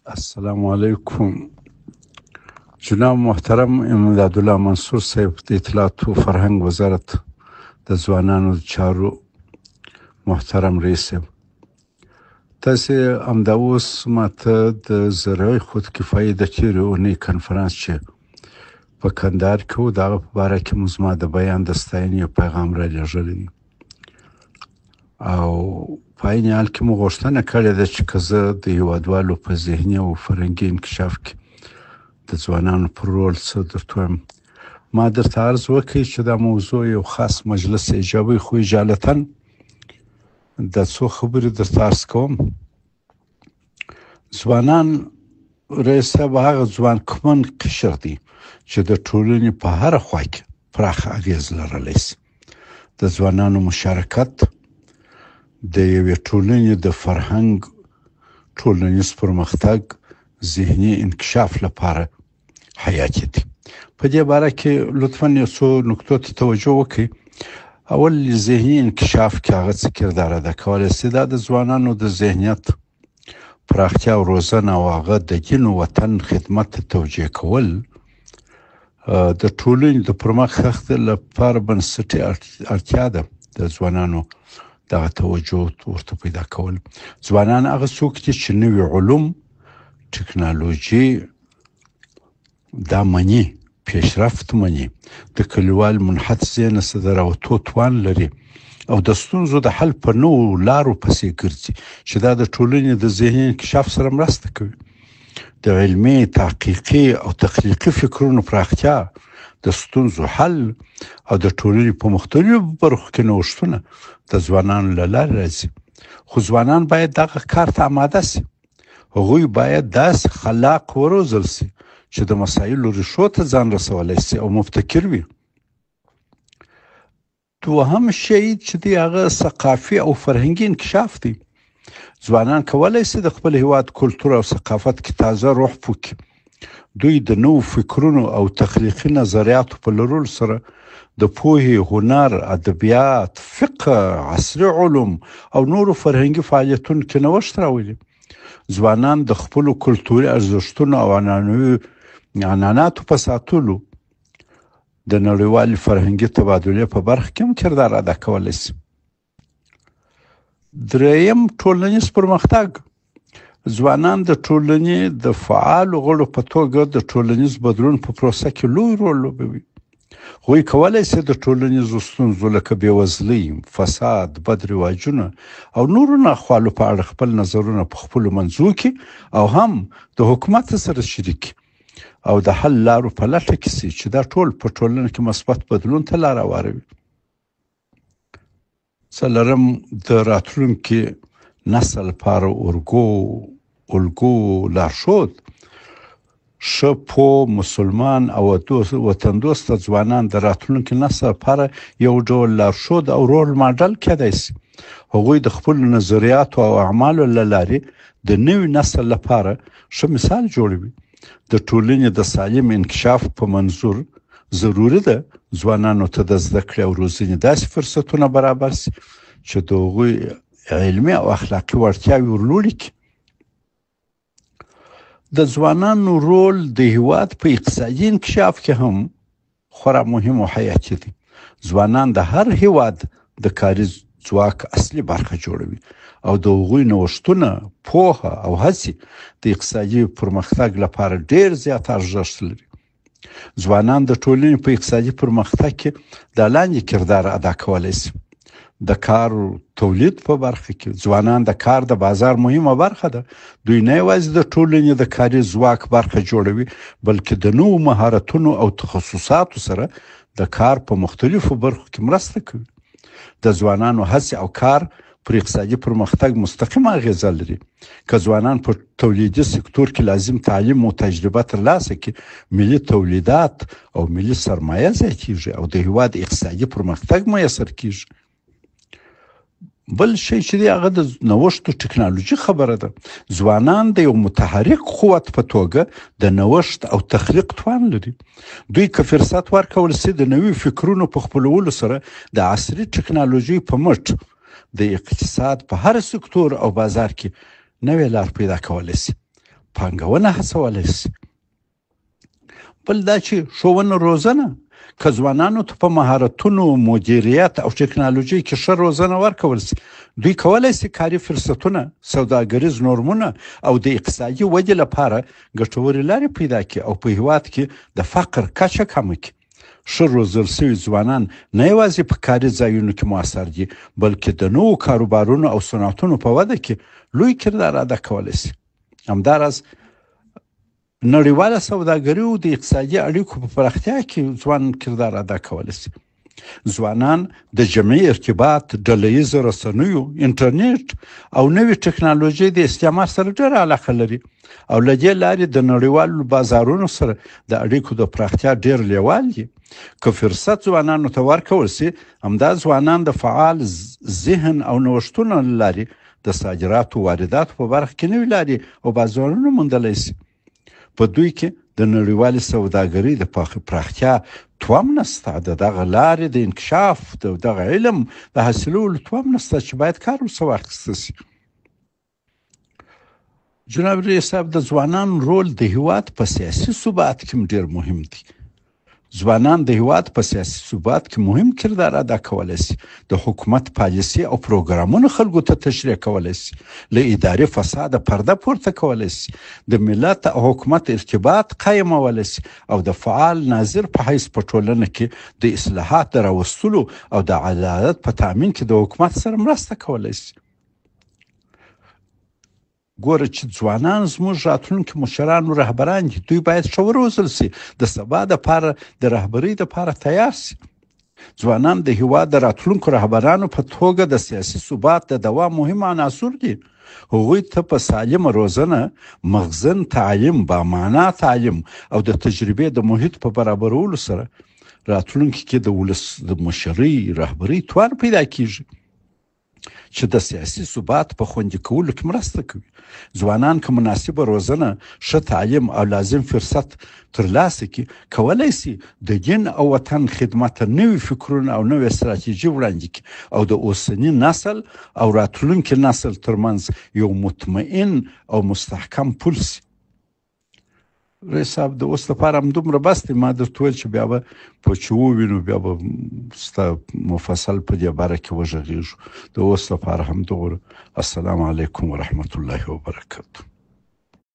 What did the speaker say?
السلام علیکم. جناب محترم امداد الله منصور صاحب د اطلاعات و فرهنګ وزارت د ځوانانو چارو محترم رئیس صاحب، تاسې همدا اوس ماته د زرعي خودکفایي د تېرې اونۍ کنفرانس چې په کندهار کې و، د هغه په باره کې مو زما د بیان د ستاینې یو پیغام رالیږلی دی او په عین حال کې مو غوښتنه کړې ده چې که زه د هېوادوالو په ذهني او فرهنګي انکشاف کې د ځوانانو پر رول څه درته وایم. ما درته عرض وکړي چې دا موضوع یو خاص مجلس ایجابوي، خو اجالتا دا څو خبرې درته عرض کوم. ځوانان رئیس صاحب هغه ځوانکمن قشر دی چې د ټولنې په هره خوا کې پراخه اغېز لرلی شي. د ځوانانو مشارکت د یوې ټولنې د فرهنګ، ټولنیز پرمختګ، ذهني انکشاف لپاره حیاتي دی. په دې باره کې لطفاً یو څو نکتو ته توجه وکړئ. اول ذهني انکشاف کې هغه څه کردار ادا کولی شي، دا د ځوانانو د ذهنیت پراختیا او روزنه او هغه د دین او وطن خدمت ته توجیه کول د ټولنې د پرمختګ لپاره بنسټي اړتیا ده. د ځوانانو دغه توجه ورته پیدا کول. ځوانان هغه څوک دي چې نوي علوم، ټکنالوژي دا مني، پیشرفت مني، د کلیوال منحط ذهن څخه د راوتو توان لري او د ستونزو د حل په نوو لارو پسې ګرځي چې دا د ټولنې د ذهني انکشاف سره مرسته کوي. د علمي، تحقیقي او تخلیقي فکرونو پراختیا، د ستونزو حل او د ټولنې په مختلفو برخو کې نوښتونه د ځوانانو له لارې راځي. خو ځوانان باید دغه کار ته آماده شي. هغوی باید داسې خلاق وروزل شي چې د مسایلو ریښو ته ځان رسولی شي او مبتکر وي. دوهم شی چې دی هغه ثقافي او فرهنګي انکشاف دی. ځوانان کولی شي د خپل هیواد کلتور او ثقافت کې تازه روح پوکي. دوی د نوو فکرونو او تخلیقي نظریاتو په لرلو سره د پوهې، هنر، ادبیات، فقه، عصري علوم او نورو فرهنګي فعالیتونو کې نوښت راولي. ځوانان د خپلو کلتوري ارزښتونو او عنعناتو په ساتلو د نړیوالې فرهنګي تبادلې په برخه کې هم کردار ادا کولی شي. دریم ټولنیز پرمختګ. ځوانان د ټولنې د فعالو غړو په توګه د ټولنیز بدلون په پروسه کې لوی رول لوبوي. هغوی کولی شي د ټولنیزو ستونزو لکه بېوزلۍ، فساد، بد رواجونه او نورو ناخوالو په اړه خپل نظرونه په خپلو منځو کې او هم د حکومت سره شریک او د حل لارو په لټه کې شي چې دا ټول په ټولنه کې مثبت بدلون ته لار هواروي. څلورم د راتلونکي نسل لپاره الګو لارښود. ښه پوه، مسلمان او وطن دوسته ځوانان د راتلونکي نسل لپاره یو ډول لارښود او رول ماډل کېدای شي. هغوی د خپلو نظریاتو او اعمالو له لارې د نوي نسل لپاره ښه مثال جوړوي. د ټولنې د سالم انکشاف په منظور ضروري ده ځوانانو ته د زده کړې او روزنې داسې فرصتونه برابر شي چې د هغوی علمي او اخلاقي وړتیاوې ورلوړې کړي. د ځوانانو رول د هیواد په اقتصادي انکشاف کې هم خورا مهم او حیاتي دی. ځوانان د هر هیواد د کاري ځواک اصلي برخه جوړوي او د هغوی نوښتونه، پوهه او هڅې د اقتصادي پرمختګ لپاره ډیر زیات ارزښت لري. ځوانان د ټولنې په اقتصادي پرمختګ کې د لاندې کردار ادا کولی شي. د کار تولید په برخه کې ځوانان د کار د بازار مهمه برخه ده. دوی نه یوازې د ټولنې د کاري ځواک برخه جوړوي، بلکې د نوو مهارتونو او تخصصاتو سره د کار په مختلفو برخو کې مرسته کوي. د ځوانانو هڅې او کار پر اقتصادي پرمختګ مستقیمه اغیزه لري. که ځوانان په تولیدي سکتور کې لازم تعلیم او تجربه ترلاسه کړي، ملي تولیدات او ملي سرمایه زیاتیږي او د هیواد اقتصادي پرمختګ میسر کیږي. بل شی چې دی هغه د نوښت او ټکنالوژي خبره ده. ځوانان د یو متحرک قوت په توګه د نوښت او تخلیق توان لري. دوی که فرصت ورکول شي د نوي فکرونو په خپلولو سره د عصري ټکنالوژي په مټ د اقتصاد په هر سکتور او بازار کې نوې لار پیدا کولی شي. پانګونه هڅولی شي. بل دا چې ښوونه روزنه که ځوانانو ته په مهارتونو، مدیریت او ټکنالوژۍ کې ښه روزنه ورکول شي، دوی کولی شي کاري فرصتونه، سوداګریز نورمونه او د اقتصادي ودې لپاره ګټورې لارې پیدا کړي او په هیواد کې د فقر کچه کمه کړي. ښه روزل شوي ځوانان نه یوازې په کاري ځایونو کې مؤثر دي، بلکې د نوو کاروبارونو او صنعتونو په وده کې لوی کردار ادا کولی شي. همداراز نړیواله سوداګري او د اقتصادي اړیکو په پراختیا کې ځوان کردار ادا کولی شي. ځوانان د جمعي ارتباط، ډلهییزو رسنیو، انټرنیټ او نوې ټکنالوژۍ د استعمال سره ډېره علاقه لري او له دې لارې د نړیوالو بازارونو سره د اړیکو د پراختیا ډېر لیوال دي. که فرصت ځوانانو ته ورکول شي، همدا ځوانان د فعال ذهن او نوښتونو له لارې د صادراتو، وارداتو په برخه کې نوې لارې او بازارونه موندلی شي. په دوی کې د نړیوالې سوداګرۍ د پراختیا توام نشته، د دغه لارې د انکشاف، د دغه علم د حاصلولو توام نشته چې باید کار ورسره واخیستل شي. جناب رئیس صاحب، د ځوانانو رول د هیواد په سیاسي ثبات کې ډېر مهم دی. ځوانان د هیواد په سیاسي ثبات کې مهم کردار ادا کولی شي. د حکومت پالیسي او پروګرامونه خلکو ته تشریح کولی شي، له اداري فساده پرده پورته کولی شي، د ملت او حکومت ارتباط قایمولی شي او د فعال ناظر په حیث په ټولنه کې د اصلاحات د راوستلو او د عدالت په تامین کې د حکومت سره مرسته کولی شي. ګوره چې ځوانان زموږ راتلونکي مشران او رهبران دي، دوی باید ښه وروزل شي، د سبا دپاره د رهبرۍ دپاره تیار شي. ځوانان د هیواد د راتلونکو رهبرانو په توګه د سیاسي ثبات د دوام مهم عناصر دي. هغوی ته په سالمه روزنه، مغزن تعلیم، بامعنا تعلیم او د تجربې د محیط په برابرولو سره راتلونکي کې د ولس د مشرۍ، رهبرۍ توان پیدا کیږي چې د سیاسي ثبات په خوندي کولو کې مرسته کوي. ځوانان که مناسبه روزنه، ښه تعلیم او لازم فرصت ترلاسه کړي، کولی شي د دین او وطن خدمت ته نوي فکرونه او نوې استراتیژي وړاندې کړي او د اوسني نسل او راتلونکي نسل ترمنځ یو مطمئن او مستحکم پل شي. رئیس صاحب، د اوس لپاره همدومره بس دی. ما درته ویل چې بیا به په چې ووینو بیا به ستا مفصل په دې باره کې وغږېږو. د اوس لپاره همدغه. السلام علیکم ورحمت الله وبرکاته.